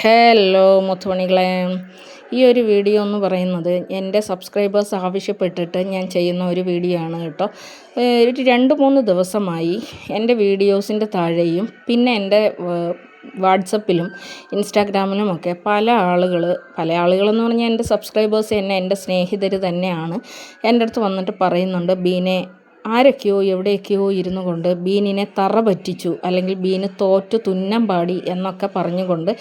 Hello മുത്തുമണികളെ, ഈ ഒരു video എന്ന് പറയുന്നത് എൻ്റെ സബ്സ്ക്രൈബേഴ്സ് ആവശ്യപ്പെട്ടിട്ട് ഞാൻ ചെയ്യുന്ന ഒരു വീഡിയോ ആണ് കേട്ടോ. ഒരു 2-3 ദിവസമായി എൻ്റെ വീഡിയോസിൻ്റെ താഴെയും പിന്നെ എൻ്റെ വാട്സപ്പിലും ഇൻസ്റ്റാഗ്രാമിലുമൊക്കെ പല ആളുകളെന്ന് പറഞ്ഞാൽ എൻ്റെ സബ്സ്ക്രൈബേഴ്സ് തന്നെ എൻ്റെ സ്നേഹിതർ തന്നെയാണ് എൻ്റെ അടുത്ത് വന്നിട്ട് പറയുന്നുണ്ട്, ബീനെ ആരൊക്കെയോ എവിടെയൊക്കെയോ ഇരുന്നു കൊണ്ട് ബീനിനെ തറ പറ്റിച്ചു, അല്ലെങ്കിൽ ബീന് തോറ്റു തുന്നം പാടി എന്നൊക്കെ പറഞ്ഞുകൊണ്ട്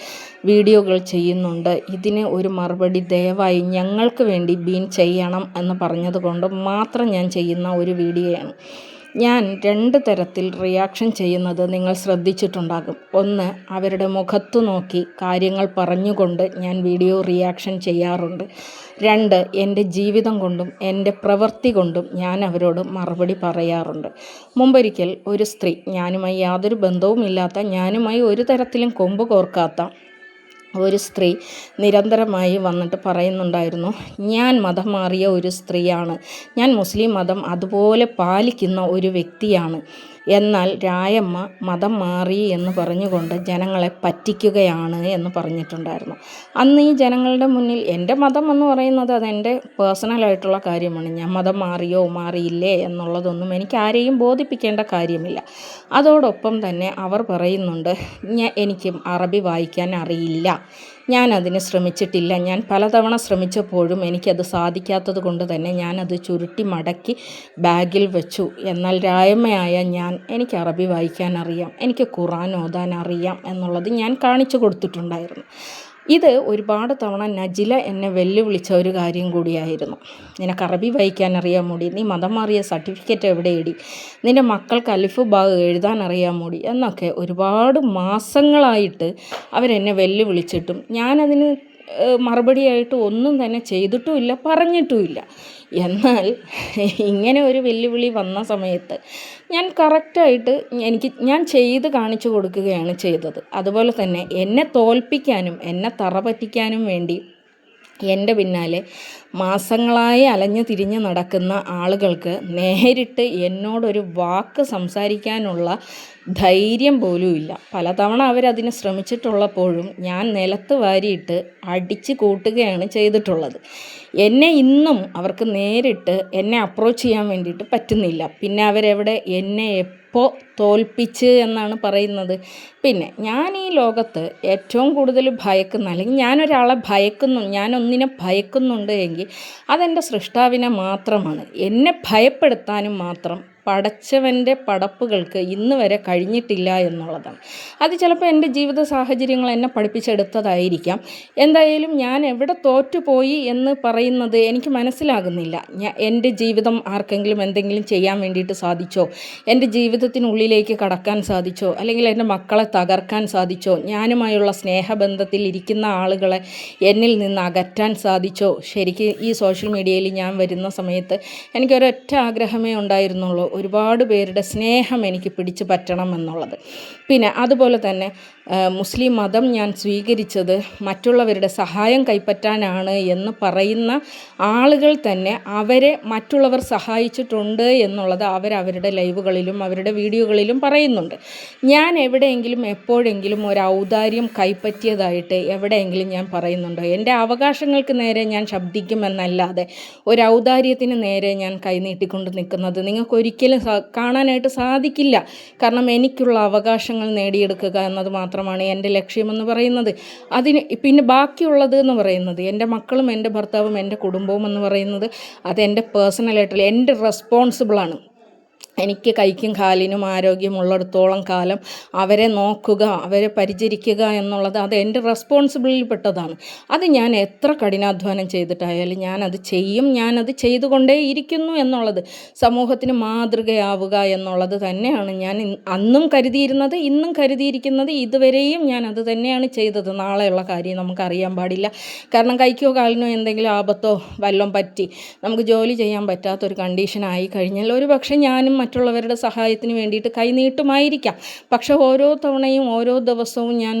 വീഡിയോകൾ ചെയ്യുന്നുണ്ട്. ഇതിന് ഒരു മറുപടി ദയവായി ഞങ്ങൾക്ക് വേണ്ടി ബീൻ ചെയ്യണം എന്ന് പറഞ്ഞതുകൊണ്ട് മാത്രം ഞാൻ ചെയ്യുന്ന ഒരു വീഡിയോയാണ്. ഞാൻ 2 തരത്തിൽ റിയാക്ഷൻ ചെയ്യുന്നത് നിങ്ങൾ ശ്രദ്ധിച്ചിട്ടുണ്ടാകും. ഒന്ന്, അവരുടെ മുഖത്തു നോക്കി കാര്യങ്ങൾ പറഞ്ഞുകൊണ്ട് ഞാൻ വീഡിയോ റിയാക്ഷൻ ചെയ്യാറുണ്ട്. 2, എൻ്റെ ജീവിതം കൊണ്ടും എൻ്റെ പ്രവൃത്തി കൊണ്ടും ഞാൻ അവരോട് മറുപടി പറയാറുണ്ട്. മുമ്പൊരിക്കൽ ഒരു സ്ത്രീ, ഞാനുമായി യാതൊരു ബന്ധവുമില്ലാത്ത, ഞാനുമായി ഒരു തരത്തിലും കൊമ്പ് കോർക്കാത്ത ഒരു സ്ത്രീ നിരന്തരമായി വന്നിട്ട് പറയുന്നുണ്ടായിരുന്നു, ഞാൻ മതം മാറിയ ഒരു സ്ത്രീയാണ്, ഞാൻ മുസ്ലിം മതം അതുപോലെ പാലിക്കുന്ന ഒരു വ്യക്തിയാണ്, എന്നാൽ രായമ്മ മതം മാറി എന്ന് പറഞ്ഞുകൊണ്ട് ജനങ്ങളെ പറ്റിക്കുകയാണ് എന്ന് പറഞ്ഞിട്ടുണ്ടായിരുന്നു. അന്ന് ഈ ജനങ്ങളുടെ മുന്നിൽ എൻ്റെ മതം എന്ന് പറയുന്നത് അതെൻ്റെ പേഴ്സണലായിട്ടുള്ള കാര്യമാണ്. ഞാൻ മതം മാറിയോ മാറിയില്ലേ എന്നുള്ളതൊന്നും എനിക്ക് ആരെയും ബോധിപ്പിക്കേണ്ട കാര്യമില്ല. അതോടൊപ്പം തന്നെ അവർ പറയുന്നുണ്ട്, എനിക്ക് അറബി വായിക്കാൻ അറിയില്ല, ഞാനതിന് ശ്രമിച്ചിട്ടില്ല, ഞാൻ പലതവണ ശ്രമിച്ചപ്പോഴും എനിക്കത് സാധിക്കാത്തത് കൊണ്ട് തന്നെ ഞാനത് ചുരുട്ടി മടക്കി ബാഗിൽ വെച്ചു. എന്നാൽ രായമ്മയായ എനിക്ക് അറബി വായിക്കാൻ അറിയാം, എനിക്ക് ഖുർആൻ ഓതാൻ അറിയാം എന്നുള്ളത് ഞാൻ കാണിച്ചു കൊടുത്തിട്ടുണ്ടായിരുന്നു. ഇത് ഒരുപാട് തവണ നജില എന്നെ വെല്ലുവിളിച്ച ഒരു കാര്യം കൂടിയായിരുന്നു. നിനക്ക് അറബി വായിക്കാൻ അറിയാൻ മൂടി, നീ മതം മാറിയ സർട്ടിഫിക്കറ്റ് എവിടെ ഇടി, നിൻ്റെ മക്കൾക്ക് അലിഫ് ബാഗ് എഴുതാൻ അറിയാൻ മൂടി എന്നൊക്കെ ഒരുപാട് മാസങ്ങളായിട്ട് അവരെന്നെ വെല്ലുവിളിച്ചിട്ടും ഞാനതിന് മറുപടിയായിട്ട് ഒന്നും തന്നെ ചെയ്തിട്ടുമില്ല, പറഞ്ഞിട്ടുമില്ല. എന്നാൽ ഇങ്ങനെ ഒരു വെല്ലുവിളി വന്ന സമയത്ത് ഞാൻ കറക്റ്റായിട്ട് ഞാൻ ചെയ്ത് കാണിച്ചു കൊടുക്കുകയാണ് ചെയ്തത്. അതുപോലെ തന്നെ എന്നെ തോൽപ്പിക്കാനും എന്നെ തറ പറ്റിക്കാനും വേണ്ടി എൻ്റെ പിന്നാലെ മാസങ്ങളായി അലഞ്ഞു തിരിഞ്ഞ് നടക്കുന്ന ആളുകൾക്ക് നേരിട്ട് എന്നോടൊരു വാക്ക് സംസാരിക്കാനുള്ള ധൈര്യം പോലും ഇല്ല. പലതവണ അവരതിന് ശ്രമിച്ചിട്ടുള്ളപ്പോഴും ഞാൻ നിലത്ത് വാരിയിട്ട് അടിച്ച് കൂട്ടുകയാണ് ചെയ്തിട്ടുള്ളത്. എന്നെ ഇന്നും അവർക്ക് നേരിട്ട് എന്നെ അപ്രോച്ച് ചെയ്യാൻ വേണ്ടിയിട്ട് പറ്റുന്നില്ല. പിന്നെ അവരെവിടെ എന്നെ എപ്പോൾ തോൽപ്പിച്ച് എന്നാണ് പറയുന്നത്? പിന്നെ ഞാൻ ഈ ലോകത്ത് ഏറ്റവും കൂടുതൽ ഭയക്കുന്ന, അല്ലെങ്കിൽ ഞാനൊന്നിനെ ഭയക്കുന്നുണ്ട് എങ്കിൽ അതെൻ്റെ സൃഷ്ടാവിനെ മാത്രമാണ്. എന്നെ ഭയപ്പെടുത്താനും മാത്രം പടച്ചവൻ്റെ പടപ്പുകൾക്ക് ഇന്ന് വരെ കഴിഞ്ഞിട്ടില്ല എന്നുള്ളതാണ്. അത് ചിലപ്പോൾ എൻ്റെ ജീവിത സാഹചര്യങ്ങൾ എന്നെ പഠിപ്പിച്ചെടുത്തതായിരിക്കാം. എന്തായാലും ഞാൻ എവിടെ തോറ്റുപോയി എന്ന് പറയുന്നത് എനിക്ക് മനസ്സിലാകുന്നില്ല. എൻ്റെ ജീവിതം ആർക്കെങ്കിലും എന്തെങ്കിലും ചെയ്യാൻ വേണ്ടിയിട്ട് സാധിച്ചോ? എൻ്റെ ജീവിതത്തിനുള്ളിലേക്ക് കടക്കാൻ സാധിച്ചോ? അല്ലെങ്കിൽ എൻ്റെ മക്കളെ തകർക്കാൻ സാധിച്ചോ? ഞാനുമായുള്ള സ്നേഹബന്ധത്തിൽ ഇരിക്കുന്ന ആളുകളെ എന്നിൽ നിന്ന് അകറ്റാൻ സാധിച്ചോ? ശരിക്കും ഈ സോഷ്യൽ മീഡിയയിൽ ഞാൻ വരുന്ന സമയത്ത് എനിക്കൊരൊറ്റ ആഗ്രഹമേ ഉണ്ടായിരുന്നുള്ളൂ, ഒരുപാട് പേരുടെ സ്നേഹം എനിക്ക് പിടിച്ചു പറ്റണം എന്നുള്ളത്. പിന്നെ അതുപോലെ തന്നെ മുസ്ലിം മതം ഞാൻ സ്വീകരിച്ചത് മറ്റുള്ളവരുടെ സഹായം കൈപ്പറ്റാനാണ് എന്ന് പറയുന്ന ആളുകൾ തന്നെ അവരെ മറ്റുള്ളവർ സഹായിച്ചിട്ടുണ്ട് എന്നുള്ളത് അവരവരുടെ ലൈവുകളിലും അവരുടെ വീഡിയോകളിലും പറയുന്നുണ്ട്. ഞാൻ എവിടെയെങ്കിലും എപ്പോഴെങ്കിലും ഒരു ഔദാര്യം കൈപ്പറ്റിയതായിട്ട് എവിടെയെങ്കിലും ഞാൻ പറയുന്നുണ്ടോ? എൻ്റെ അവകാശങ്ങൾക്ക് നേരെ ഞാൻ ശബ്ദിക്കുമെന്നല്ലാതെ ഒരു ഔദാര്യത്തിന് നേരെ ഞാൻ കൈനീട്ടിക്കൊണ്ട് നിൽക്കുന്നത് നിങ്ങൾക്കൊരിക്കലും കാണാനായിട്ട് സാധിക്കില്ല. കാരണം എനിക്കുള്ള അവകാശങ്ങൾ നേടിയെടുക്കുക എന്നത് മാത്രമാണ് എൻ്റെ ലക്ഷ്യമെന്ന് പറയുന്നത്. അതിന് പിന്നെ ബാക്കിയുള്ളത് എന്ന് പറയുന്നത് എൻ്റെ മക്കളും എൻ്റെ ഭർത്താവും എൻ്റെ കുടുംബവും എന്ന് പറയുന്നത് അതെൻ്റെ പേഴ്സണലായിട്ടുള്ള എൻ്റെ റെസ്പോൺസിബിളാണ്. എനിക്ക് കൈക്കും കാലിനും ആരോഗ്യമുള്ളിടത്തോളം കാലം അവരെ നോക്കുക, അവരെ പരിചരിക്കുക എന്നുള്ളത് അത് എൻ്റെ റെസ്പോൺസിബിലിറ്റിയിൽപ്പെട്ടതാണ്. അത് ഞാൻ എത്ര കഠിനാധ്വാനം ചെയ്തിട്ടായാലും ഞാനത് ചെയ്യും, ഞാനത് ചെയ്തുകൊണ്ടേ ഇരിക്കുന്നു എന്നുള്ളത്. സമൂഹത്തിന് മാതൃകയാവുക എന്നുള്ളത് തന്നെയാണ് ഞാൻ അന്നും കരുതിയിരുന്നത്, ഇന്നും കരുതിയിരിക്കുന്നത്. ഇതുവരെയും ഞാൻ അത് തന്നെയാണ് ചെയ്തത്. നാളെയുള്ള കാര്യം നമുക്കറിയാൻ പാടില്ല. കാരണം കൈക്കോ കാലിനോ എന്തെങ്കിലും ആപത്തോ വല്ലതും പറ്റി നമുക്ക് ജോലി ചെയ്യാൻ പറ്റാത്തൊരു കണ്ടീഷനായി കഴിഞ്ഞാൽ ഒരു പക്ഷേ ഞാനും മറ്റുള്ളവരുടെ സഹായത്തിന് വേണ്ടിയിട്ട് കൈ നീട്ടുമായിരിക്കാം. പക്ഷെ ഓരോ തവണയും ഓരോ ദിവസവും ഞാൻ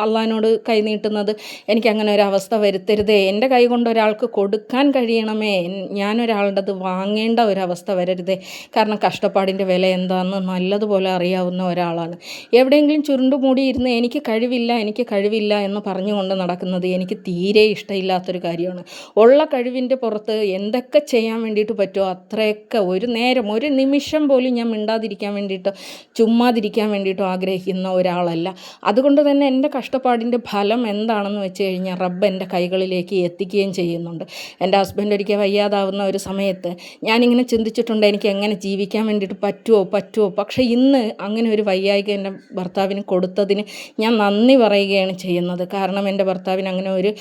അള്ളാഹിനോട് കൈ നീട്ടുന്നത് എനിക്കങ്ങനെ ഒരു അവസ്ഥ വരുത്തരുതേ, എൻ്റെ കൈ കൊണ്ട് ഒരാൾക്ക് കൊടുക്കാൻ കഴിയണമേ, ഞാനൊരാളുടേത് വാങ്ങേണ്ട ഒരവസ്ഥ വരരുതേ. കാരണം കഷ്ടപ്പാടിൻ്റെ വില എന്താണെന്ന് നല്ലതുപോലെ അറിയാവുന്ന ഒരാളാണ്. എവിടെയെങ്കിലും ചുരുണ്ടുമൂടി ഇരുന്ന് എനിക്ക് കഴിവില്ല എന്ന് പറഞ്ഞുകൊണ്ട് നടക്കുന്നത് എനിക്ക് തീരെ ഇഷ്ടമില്ലാത്തൊരു കാര്യമാണ്. ഉള്ള കഴിവിൻ്റെ പുറത്ത് എന്തൊക്കെ ചെയ്യാൻ വേണ്ടിയിട്ട് പറ്റുമോ അത്രയൊക്കെ ഒരു നിമിഷം പോലും ഞാൻ മിണ്ടാതിരിക്കാൻ വേണ്ടിയിട്ടോ ചുമ്മാതിരിക്കാൻ വേണ്ടിയിട്ടോ ആഗ്രഹിക്കുന്ന ഒരാളല്ല. അതുകൊണ്ട് തന്നെ എൻ്റെ കഷ്ടപ്പാടിൻ്റെ ഫലം എന്താണെന്ന് വെച്ച് കഴിഞ്ഞാൽ റബ്ബ് എൻ്റെ കൈകളിലേക്ക് എത്തിക്കുകയും ചെയ്യുന്നുണ്ട്. എൻ്റെ ഹസ്ബൻഡ് ഒരിക്കൽ വയ്യാതാവുന്ന ഒരു സമയത്ത് ഞാനിങ്ങനെ ചിന്തിച്ചിട്ടുണ്ട്, എനിക്ക് എങ്ങനെ ജീവിക്കാൻ വേണ്ടിയിട്ട് പറ്റുമോ. പക്ഷേ ഇന്ന് അങ്ങനെ ഒരു വയ്യായ്ക എൻ്റെ ഭർത്താവിന് കൊടുത്തതിന് ഞാൻ നന്ദി പറയുകയാണ് ചെയ്യുന്നത്. കാരണം എൻ്റെ ഭർത്താവിന് അങ്ങനെ ഒരു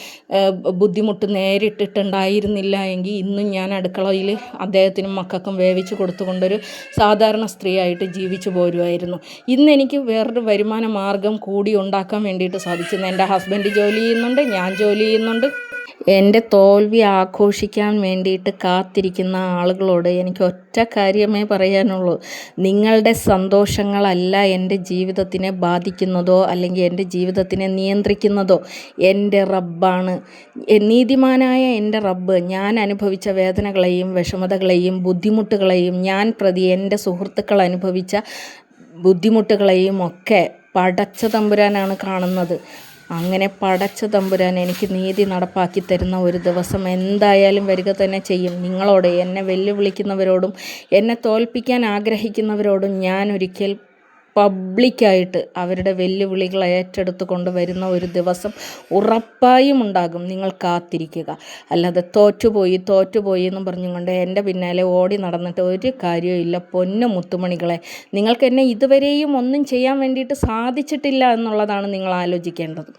ബുദ്ധിമുട്ട് നേരിട്ടിട്ടുണ്ടായിരുന്നില്ല എങ്കിൽ ഇന്നും ഞാൻ അടുക്കളയിൽ അദ്ദേഹത്തിനും മക്കൾക്കും വേവിച്ച് കൊടുത്തുകൊണ്ടൊരു സാധാരണ സ്ത്രീയായിട്ട് ജീവിച്ചു പോരുമായിരുന്നു. ഇന്ന് എനിക്ക് വേറൊരു വരുമാന മാർഗം കൂടി ഉണ്ടാക്കാൻ വേണ്ടിയിട്ട് സാധിച്ചു. എൻ്റെ ഹസ്ബൻഡ് ജോലി ചെയ്യുന്നുണ്ട്, ഞാൻ ജോലി ചെയ്യുന്നുണ്ട്. എൻ്റെ തോൽവി ആഘോഷിക്കാൻ വേണ്ടിയിട്ട് കാത്തിരിക്കുന്ന ആളുകളോട് എനിക്ക് ഒറ്റ കാര്യമേ പറയാനുള്ളൂ. നിങ്ങളുടെ സന്തോഷങ്ങളല്ല എൻ്റെ ജീവിതത്തിനെ ബാധിക്കുന്നതോ അല്ലെങ്കിൽ എൻ്റെ ജീവിതത്തിനെ നിയന്ത്രിക്കുന്നതോ എൻ്റെ റബ്ബാണ്. നീതിമാനായ എൻ്റെ റബ്ബ് ഞാൻ അനുഭവിച്ച വേദനകളെയും വിഷമതകളെയും ബുദ്ധിമുട്ടുകളെയും ഞാൻ പ്രതി എൻ്റെ സുഹൃത്തുക്കൾ അനുഭവിച്ച ബുദ്ധിമുട്ടുകളെയും ഒക്കെ പടച്ച തമ്പുരാനാണ് കാണുന്നത്. അങ്ങനെ പടച്ച തമ്പുരാൻ എനിക്ക് നീതി നടപ്പാക്കി തരുന്ന ഒരു ദിവസം എന്തായാലും വരിക തന്നെ ചെയ്യും. നിങ്ങളോട് എന്നെ വെല്ലുവിളിക്കുന്നവരോടും എന്നെ തോൽപ്പിക്കാൻ ആഗ്രഹിക്കുന്നവരോടും ഞാൻ ഒരിക്കൽ പബ്ലിക്കായിട്ട് അവരുടെ വെല്ലുവിളികൾ ഏറ്റെടുത്ത് വരുന്ന ഒരു ദിവസം ഉറപ്പായും ഉണ്ടാകും. നിങ്ങൾ കാത്തിരിക്കുക. അല്ലാതെ തോറ്റുപോയി എന്നും പറഞ്ഞുകൊണ്ട് എൻ്റെ പിന്നാലെ ഓടി നടന്നിട്ട് ഒരു കാര്യവും ഇല്ല. പൊന്നു മുത്തുമണികളെ, നിങ്ങൾക്ക് എന്നെ ഇതുവരെയും ഒന്നും ചെയ്യാൻ വേണ്ടിയിട്ട് സാധിച്ചിട്ടില്ല എന്നുള്ളതാണ് നിങ്ങൾ ആലോചിക്കേണ്ടത്.